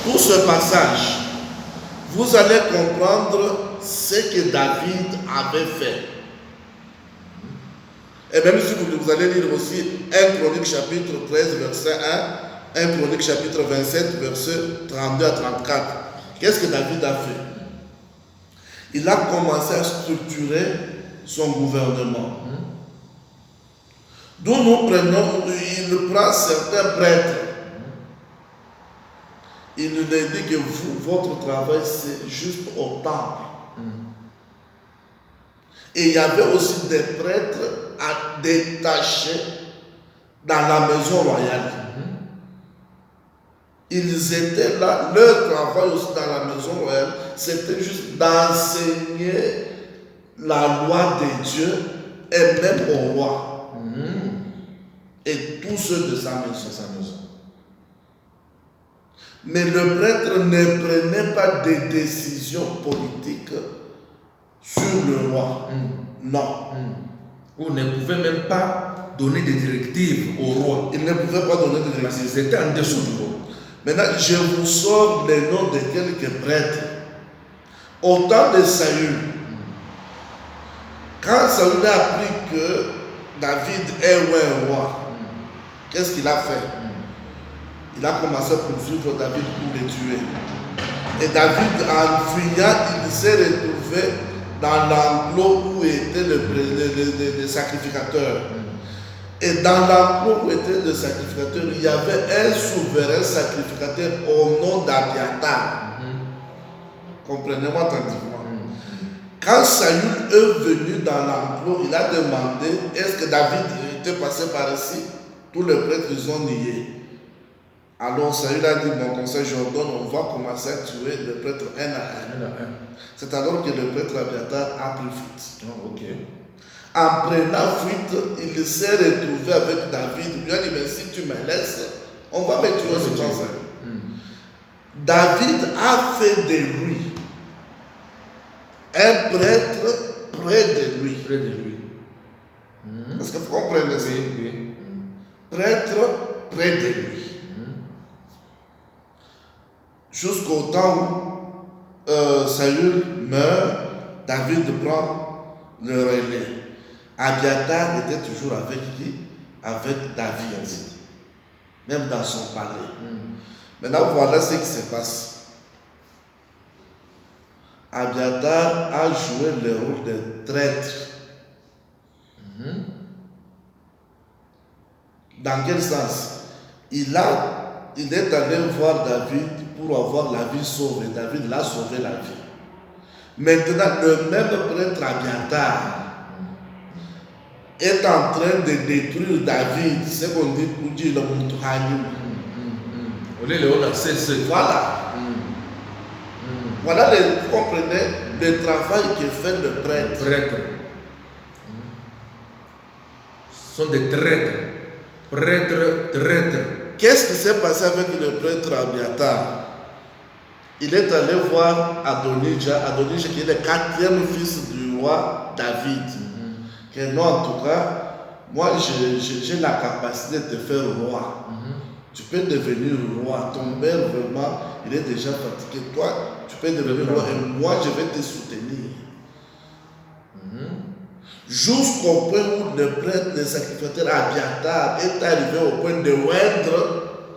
tout ce passage, vous allez comprendre ce que David avait fait. Et même si vous allez lire aussi 1 Chronique chapitre 13 verset 1, 1 Chronique chapitre 27 verset 32 à 34. Qu'est-ce que David a fait? Il a commencé à structurer son gouvernement. D'où nous prenons, il prend certains prêtres. Il nous dit que vous, votre travail, c'est juste au temple. Et il y avait aussi des prêtres à détacher dans la maison royale. Ils étaient là, leur travail aussi dans la maison royale, c'était juste d'enseigner la loi de Dieu et même au roi. Et tous ceux de sa maison. Mais le prêtre ne prenait pas de décisions politiques sur le roi. Non. Ou ne pouvait même pas donner des directives au roi. Il ne pouvait pas donner des Parce directives. qu'ils étaient en dessous du roi. Maintenant, je vous sors les noms de quelques prêtres. Au temps de Saül, quand Saül a appris que David est un roi, qu'est-ce qu'il a fait? Il a commencé à poursuivre David pour le tuer. Et David, en fuyant, il s'est retrouvé dans l'enclos où étaient les sacrificateurs. Et dans l'enclos où étaient les sacrificateurs, il y avait un souverain sacrificateur au nom d'Abiathar. Comprenez-moi attentivement. Quand Saül est venu dans l'enclos, il a demandé est-ce que David était passé par ici? Tous les prêtres ils ont nié. Alors Saül a dit mon conseil, j'ordonne, on va commencer à tuer les prêtres un à un. C'est alors que le prêtre Abiathar a pris fuite. En prenant fuite, il s'est retrouvé avec David. Il lui a dit mais si tu me laisses, on va me tuer ce temps. David a fait de lui un prêtre près de lui. Est-ce que vous comprenez ça? Prêtre près de lui. Jusqu'au temps où Saül meurt, David prend le relais. Abiathar était toujours avec qui? Avec David. Même dans son palais. Maintenant, voilà ce qui se passe. Abiathar a joué le rôle de traître. Dans quel sens? Il est allé voir David pour avoir la vie sauvée. David l'a sauvé la vie. Maintenant, le même prêtre Abiathar est en train de détruire David. C'est ce qu'on dit pour dire le Moutouhanim. Voilà. Voilà, vous comprenez le travail que fait le prêtre. Ce sont des traîtres. Traîtres. Qu'est-ce qui s'est passé avec le prêtre Abiathar? Il est allé voir Adonijah. Adonijah qui est le 4e fils du roi David. Que non, en tout cas, moi j'ai la capacité de te faire roi. Tu peux devenir roi. Ton père vraiment, il est déjà fatigué. Toi, tu peux devenir roi et moi je vais te soutenir. Jusqu'au point où le prêtre, le sacrificateur Abiathar est arrivé au point de oindre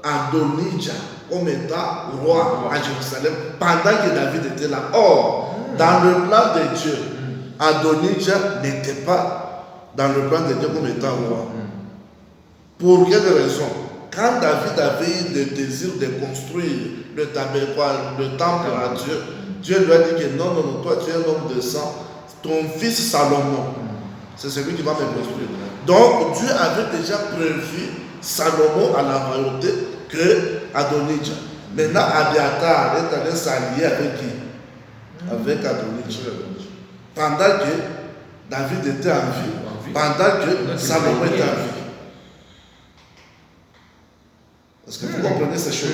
Adonijah comme étant roi à Jérusalem pendant que David était là. Or, dans le plan de Dieu, Adonijah n'était pas dans le plan de Dieu comme étant roi. Pour quelle raison? Quand David avait eu le désir de construire le tabernacle, le temple à Dieu, Dieu lui a dit que non, toi tu es un homme de sang, ton fils Salomon, c'est celui qui va me construire. Donc Dieu avait déjà prévu Salomon à la royauté que Adonijah. Maintenant Abiathar est allé s'allier avec qui? Avec Adonijah. Pendant que David était en vie, pendant que Salomon était en vie. Est-ce que vous comprenez ces choses?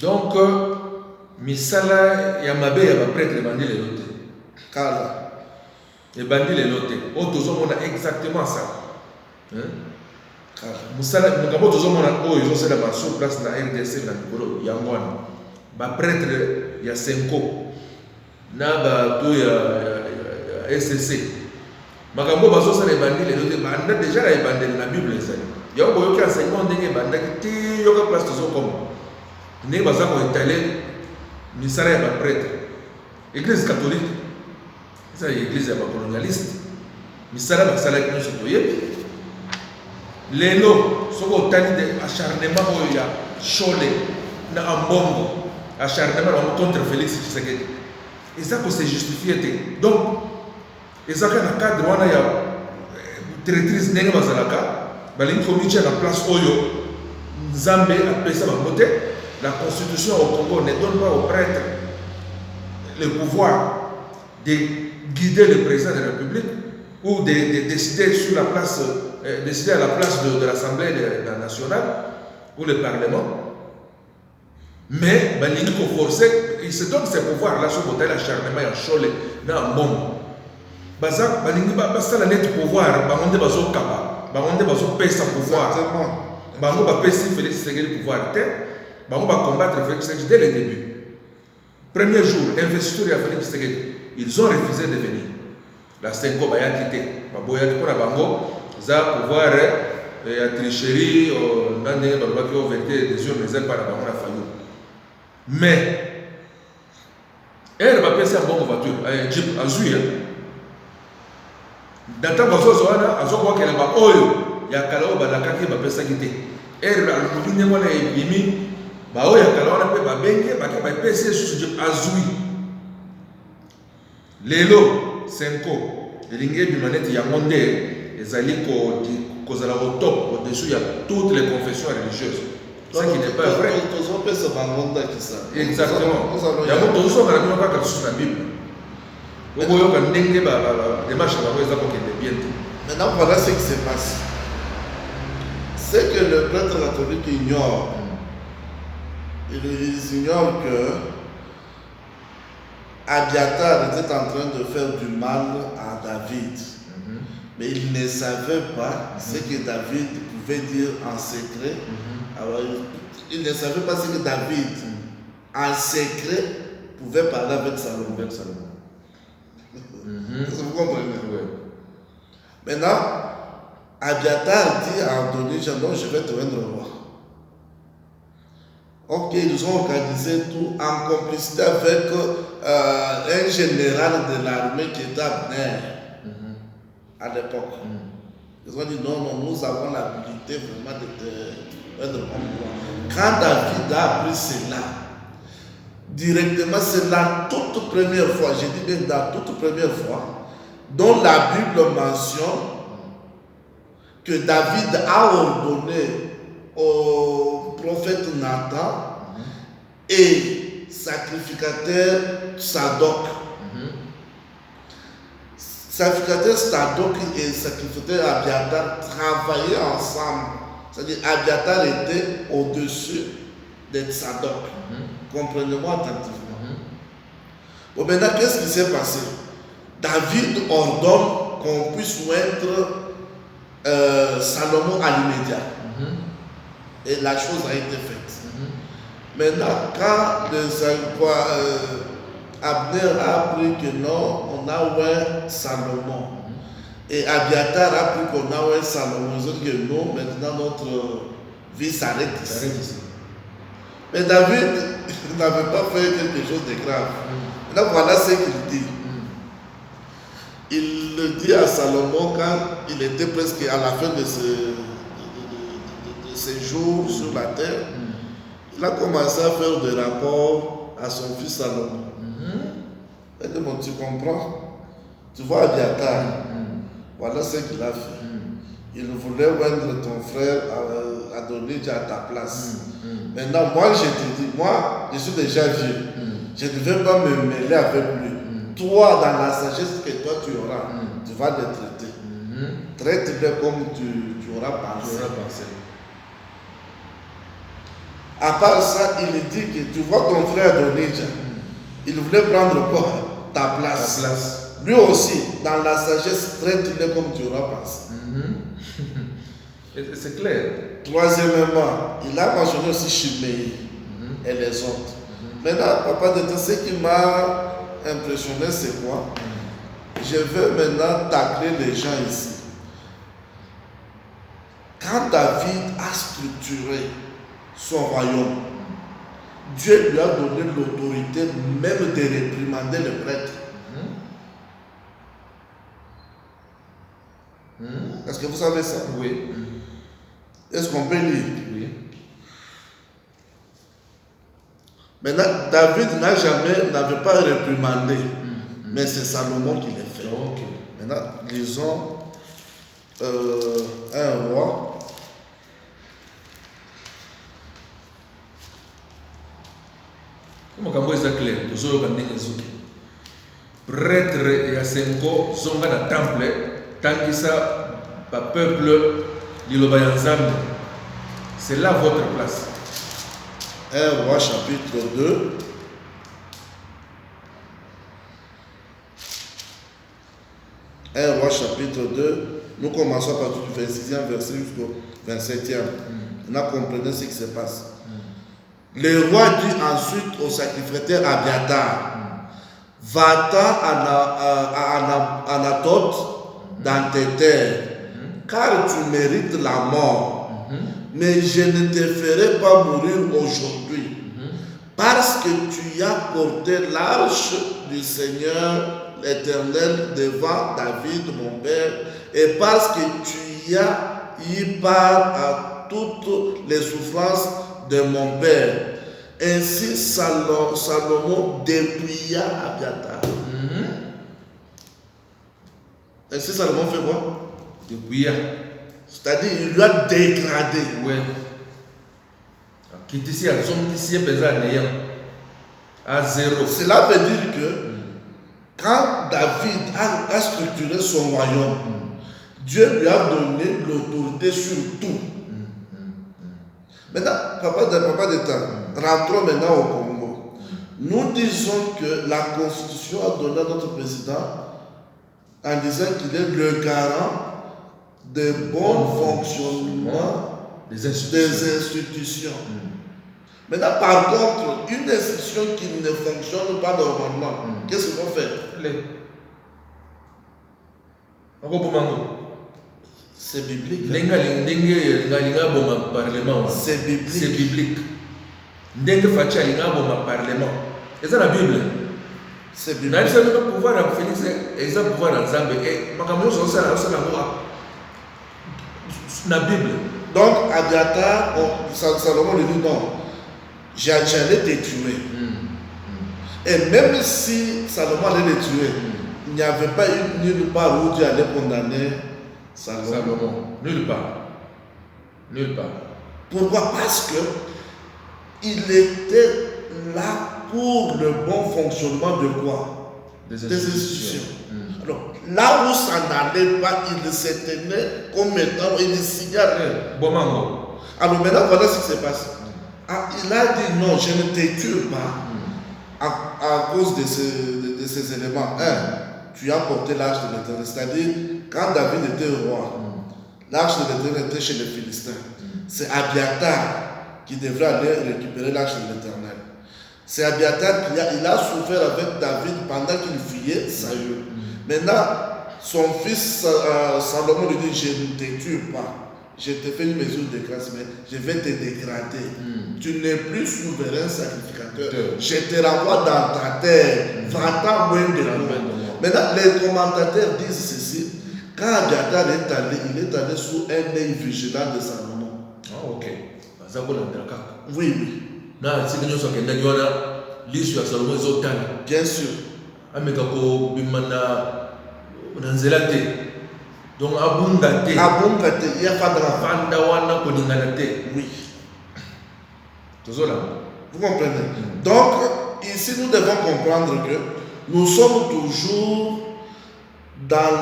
Donc, misala ya mabe ya prêtre bandi les notes. Kala. Les bandits les notes. On a exactement ça. musala mukambo tozomona oyo ezosalama sur place na RDC na mikolo yango wana baprêtre ya Senko na bato ya SCC makambo bazosala ebandi lelo te banda déjà na ebandeli na Bible ezali yango boyoki enseignement ndenge ebandaki te yoka place tozokoma ndenge baza koetale misala ya baprêtre église catholique eza église ya bacolonialiste misala basalaki nyonso toyebi lelo soki otali de acharnement oyo ya Chole na Ambongo acharnement bango contre Félix Tshisekedi eza kose justifie te donc ezaka na cadre wana ya directrice ndenge bazalaka balingi komitia na place oyo Nzambe apesa bango te. La constitution au Congo ne donne pas aux prêtres le pouvoir de guider le président de la République ou de décider sur la place, décider à la place de l'Assemblée nationale ou le Parlement. Mais balingi ko forcer, il se donne ces pouvoirs là sur le acharnement ya Chole na Mbongo. Baza balingi basala net pouvoir bangonde bazo kaba, bangonde bazo pesa pouvoir. Bango ba pesa Félix Tshisekedi pouvoir te. On va combattre Félix Tshisekedi dès le début. Premier jour, investiture à Félix Tshisekedi, ils ont refusé de venir. La Senko va y quitter. Baboya qui a bango, za pouvoir la tricherie, dans des balbaki qui ont voté des yeux mais par la bango la faillite. Mais elle va passer en bonne voiture, un jeep azui. Dans ta voiture, on voit qu'elle va oyo, ya kalao balaka qui va passer quitter. Elle a le premier mois et demi. Baoya kalona pe babenge baki bapesi susu azui lelo Senko elingi bimanete ya monde ezali kozala au top au-dessus de toutes les confessions religieuses. Ce qui n'est pas vrai. Exactement. Il y a beaucoup de choses qui sont dans la Bible. Maintenant, voilà ce qui se passe. C'est que le prêtre catholique ignore. Ils ignorent que Abiatar était en train de faire du mal à David. Mais il ne savait pas ce que David pouvait dire en secret. Alors, il ne savait pas ce que David, en secret, pouvait parler avec Salomon. Vous comprenez? Maintenant, Abiatar dit à Adonijah, non, je vais te rendre roi. Ok, ils ont organisé tout en complicité avec un général de l'armée qui était Abner à l'époque. Ils ont dit non, non, nous avons l'habilité vraiment de te rendre roi. Quand David a appris cela, directement, c'est la toute première fois, je dis bien la toute première fois, dont la Bible mentionne que David a ordonné au prophète Nathan et sacrificateur Sadok. Sacrificateur Sadok et sacrificateur Abiatar travaillaient ensemble. C'est-à-dire Abiatar était au-dessus de Sadok. Comprenez-moi attentivement. Bon, maintenant, qu'est-ce qui s'est passé? David ordonne qu'on puisse mettre Salomon à l'immédiat. Et la chose a été faite. Maintenant, quand Abner a appris que non, on a ouvert Salomon. Et Abiatar a appris qu'on a ouvert Salomon. Ils ont dit que non, maintenant notre vie s'arrête ici. Mais David n'avait pas fait quelque chose de grave. Maintenant, voilà ce qu'il dit. Il le dit à Salomon quand il était presque à la fin de ses jours sur la terre. Il a commencé à faire des rapports à son fils Salomon. Il dit, bon, tu comprends? Tu vois Abiatar, voilà ce qu'il a fait. Il voulait vendre ton frère Adonijah à ta place. Maintenant, moi je te dis, moi je suis déjà vieux. Je ne vais pas me mêler avec lui. Toi, dans la sagesse que toi tu auras, tu vas le traiter. Traite-le comme tu auras pensé. À part ça, il dit que tu vois ton frère Adonijah, il voulait prendre quoi? Ta place. Lui aussi, dans la sagesse, traite-le comme tu auras pensé. C'est clair. Troisièmement, il a mentionné aussi Chiméi et les autres. Maintenant, papa de temps, ce qui m'a impressionné, c'est quoi? Je veux maintenant tacler les gens ici. Quand David a structuré son royaume, Dieu lui a donné l'autorité même de réprimander le prêtre. Est-ce que vous savez ça? Oui. Est-ce qu'on peut lire? Oui. Maintenant, David n'avait pas réprimandé, mais c'est Salomon qui l'a fait. Ok. Maintenant, lisons 1 roi. Makambo eza clair, tozoyoka ndenge ezoki. Prêtre ya sengo zonga na temple tangisa bapeuple liloba ya Nzambe. C'est là votre place. 1 roi chapitre 2. Un roi chapitre 2, nous commençons à partir du 26e verset jusqu'au 27e. On a compris ce qui se passe. Le roi dit ensuite au sacrificateur Abiatar, va-t'en à Anatote dans tes terres, car tu mérites la mort. Mais je ne te ferai pas mourir aujourd'hui, parce que tu as porté l'arche du Seigneur l'Éternel devant David mon père, et parce que tu as eu part à toutes les souffrances de mon père. Ainsi Salomon dépouilla Abiatar. Ainsi Salomon fait quoi? Dépouilla. C'est-à-dire il lui a dégradé. Ouais. Qui ici à son ici à zéro. Cela veut dire que quand David a structuré son royaume, Dieu lui a donné l'autorité sur tout. Maintenant, papa d'État, rentrons maintenant au Congo. Nous disons que la Constitution a donné à notre président en disant qu'il est le garant de bon fonctionnement des institutions. Maintenant, par contre, une institution qui ne fonctionne pas normalement, qu'est-ce qu'on fait? C'est biblique. C'est biblique. C'est biblique. Ndenge facha linga boma parlement. C'est la Bible. C'est biblique. Na le pouvoir à Félix exemple pouvoir dans Zambie et makambo so ça na Bible. Donc Abiatar, Salomon lui dit non, j'allais te tuer. Et même si Salomon allait le tuer, il n'y avait pas eu nulle part où Dieu allait condamner Salomon. Nulle part. Nulle part. Pourquoi? Parce que il était là pour le bon fonctionnement de quoi? Des institutions. Alors, là où ça n'allait pas, il se tenait comme étant, il signalait. Alors maintenant, voilà ce qui se passe. Il a dit non, je ne te tue pas à cause de ces éléments. Tu as porté l'arche de l'Éternel. C'est-à-dire, quand David était roi, l'arche de l'Éternel était chez les Philistins. C'est Abiatar qui devrait aller récupérer l'arche de l'Éternel. C'est Abiatar qui a souffert avec David pendant qu'il fuyait Saül. Maintenant, son fils Salomon lui dit, je ne te tue pas. Je te fais une mesure de grâce, mais je vais te dégrader. Tu n'es plus souverain sacrificateur. Je te renvoie dans ta terre. Va-t'en loin de moi. Maintenant, les commentateurs disent ceci. Quand Abiatar est allé, il est allé sous un œil vigilant de Salomon. Ah, ok. Oui, oui. Bien sûr. Donc abundate. Il y a pas de oui. Vous comprenez? Donc, ici, nous devons comprendre que nous sommes toujours dans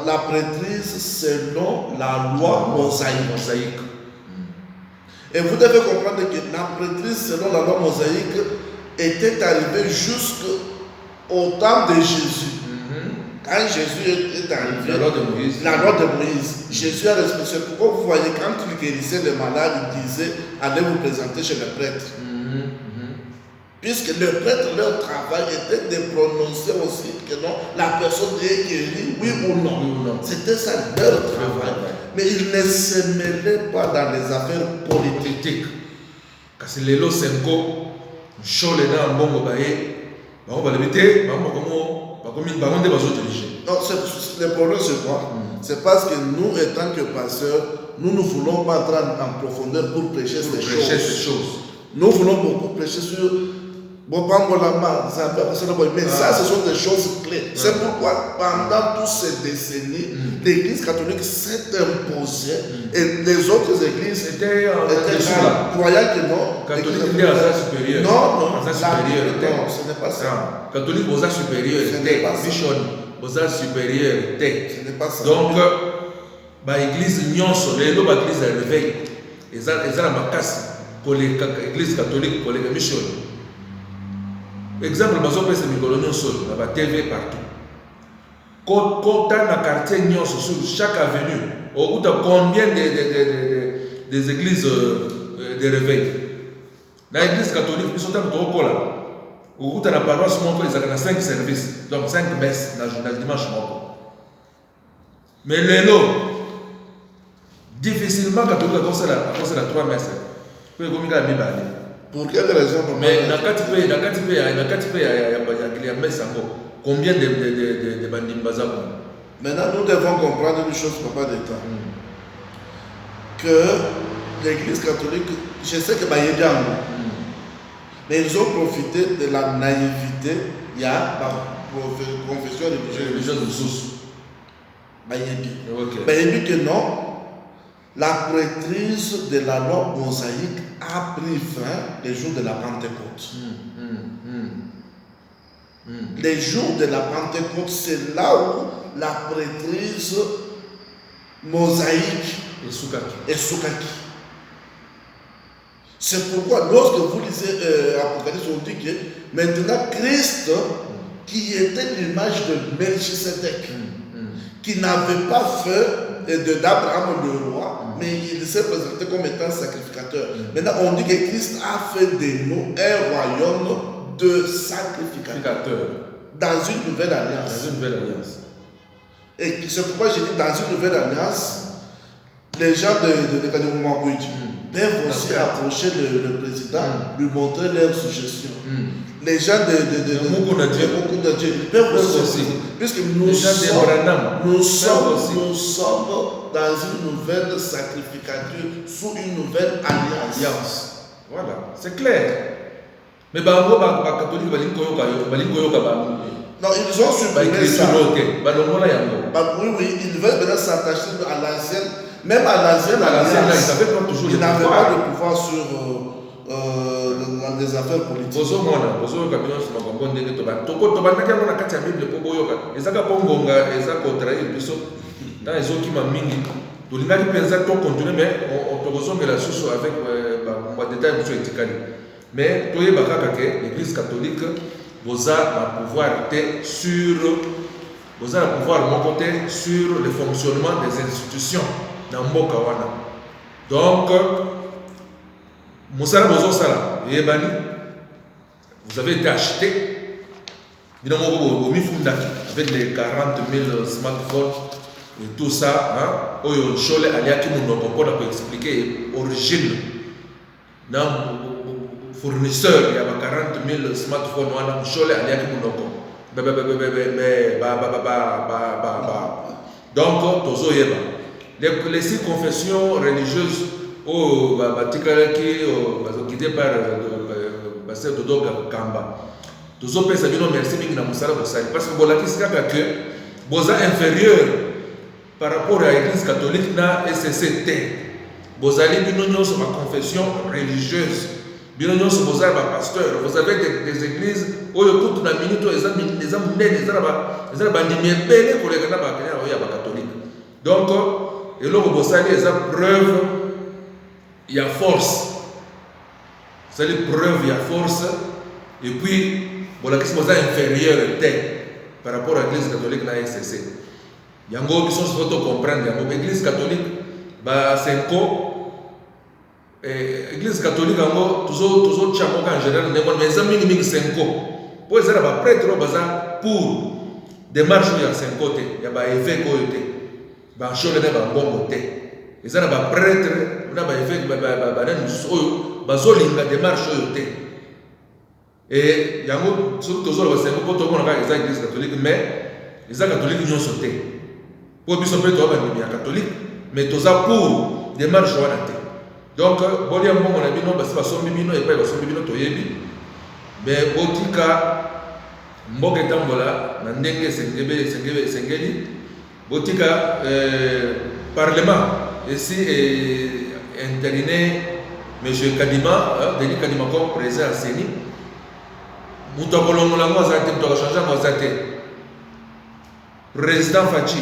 la prêtrise selon la loi mosaïque. Et vous devez comprendre que la prêtrise selon la loi mosaïque était arrivée jusqu'au temps de Jésus. Quand Jésus est arrivé, La loi de Moïse. la loi de Moïse, Jésus a respecté. Pourquoi vous voyez, quand il guérissait les malades, il disait, allez vous présenter chez le prêtre. Puisque le prêtre, leur travail était de prononcer aussi que non, la personne est guérie, oui ou non. C'était ça leur travail. Mais ils ne se mêlaient pas dans les affaires politiques. Parce que les lots 5 ans, Chole na mbongo baye, bango balebite, bango de bazo diriger. Non, le problème c'est quoi? C'est parce que nous, étant que pasteurs, nous ne voulons pas entrer en profondeur pour prêcher ces choses. Nous voulons beaucoup prêcher sur mais ça, ce sont des choses clés. C'est pourquoi, pendant toutes ces décennies, l'Église catholique s'est imposée et les autres églises étaient croyant que non. Catholique était à supérieur. Non, ce n'est pas ça. Catholique, aux supérieur, était. Mission, aux supérieur, était. Ce n'est pas ça. Donc, l'église nyonso, l'église réveil, et ça la macasse pour l'église catholique, pour les missions. Exemple, c'est Mikolonio Sol, il y a TV partout. Quand dans le quartier Nyonso, sur chaque avenue, au bout de combien des églises de réveil? Dans l'église catholique, ils sont dans le là. Au bout de la paroisse, ils ont 5 services, donc 5 messes dans le dimanche. Mais les lots, difficilement catholique à cause de la 3 messes. Pour quelle raison? Mais il y a combien de bandimbaza? Maintenant, nous devons comprendre une chose, papa d'État. Que l'église catholique, je sais que mais ils ont profité de la naïveté. Il y a la confession religieuse de source. Il dit que non. La prêtrise de la loi mosaïque a pris fin les jours de la Pentecôte. Les jours de la Pentecôte, c'est là où la prêtrise mosaïque est soukaki. C'est pourquoi lorsque vous lisez Apocalypse, on dit que maintenant Christ, qui était l'image de Melchisedec, qui n'avait pas fait d'Abraham le roi, mais il s'est présenté comme étant sacrificateur. Maintenant, on dit que Christ a fait de nous un royaume de sacrificateurs. Dans une nouvelle alliance. Et c'est pourquoi j'ai dit dans une nouvelle alliance, les gens de Mouabouidji peuvent aussi approcher le président, lui montrer leurs suggestions. Les gens de Moukounadia peuvent aussi, puisque nous sommes dans une nouvelle sacrificature, sous une nouvelle alliance. Voilà, c'est clair. Mais les catholiques, non, ils ont supprimé ça. Oui, ils veulent maintenant s'attacher à l'ancienne. Même à l'ancienne alliance, ils n'avaient pas de pouvoir sur les affaires politiques. Mais l'Église catholique, vous avez un pouvoir sur le fonctionnement des institutions dans Mboka wana. Donc, vous avez été acheté avec les 40 000 smartphones et tout ça. Oyo Chole aliaki munoko pour expliquer l'origine. Fournisseur, il y a 40 000 smartphones, on a Chole aliaki munoko. Donc, tozo yeba. Les 6 confessions religieuses guidées par Pasteur Dodo Kamba. Tozo pesa bino merci mingi na musala bosali parce que bolakisi kaka que boza inférieur par rapport à l'église catholique na SCT. Bozali bino nyonso ma confession religieuse. Bino nyonso boza ba pasteur, vous avez des églises oyo kutu na minute les amunene ezala bandimi ebele koleka na ba kenya oyo ba catholique. Donc et là bozali eza preuve il y a force. C'est la preuve il y a force et puis bolakisi boza inférieur te. par rapport à l'église catholique na SCC. Yango qui sont surtout comprendre yango l'église catholique ba senko église catholique yango toujours chamo en général mais ça mingi senko pour ça ba prêtre baza pour démarche ya senko te ya ba évêque oyo te ba chole na ba mbongo te ils ont ba prêtre na ba évêque ba nanu oyo bazolinga démarche oyo te. Et yango surtout toujours ba senko pour tout le monde ka église catholique mais les catholiques nyonso te. Pour biso pe to ba ni catholique mais toza pour démarche wana te. Donc boli ya mbongo na bino basi basombi bino et pas basombi bino toyebi mais botika mboka etambola na ndenge sengeli botika parlement ici intériné monsieur Kadima Denis Kadima comme président à Seni muto kolongola ngo azate muto akashanja ngo azate président Fachi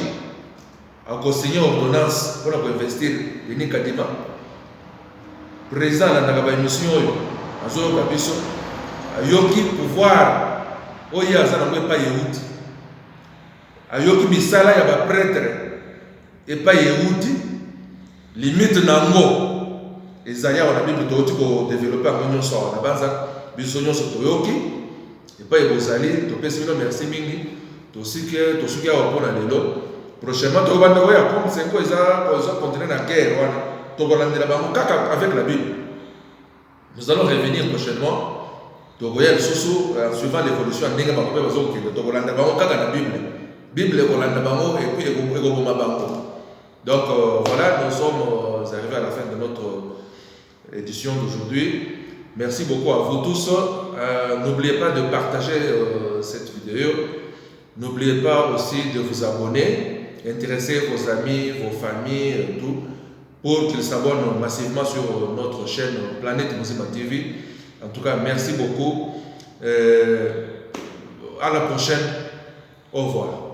a signé ordonnance pour investir Denis Kadima président na ba émission oyo azoyoka biso ayoki pouvoir oyo aza nango epai euti ayoki misala ya baprêtre epai euti limite nango ezali awa na bible touti kodevelope yango nyonso awa na banza biso nyonso toyoki epai bozali topesi bino merci mingi tosuki awa mpona lelo prochainement tokobanda oyo ya comme senko eza continue na guerre wana tokolandela bango kaka avec la bible. Nous allons revenir prochainement. Tokoya lisusu suivant l'évolution ndenge bango pe bazokende tokolanda bango kaka na bible kolanda bango et puis ekoboma bango. Donc voilà, nous sommes arrivés à la fin de notre édition d'aujourd'hui. Merci beaucoup à vous tous. N'oubliez pas de partager cette vidéo. N'oubliez pas aussi de vous abonner, intéresser vos amis, vos familles, tout, pour qu'ils s'abonnent massivement sur notre chaîne Planète Muzima TV. En tout cas, merci beaucoup. À la prochaine. Au revoir.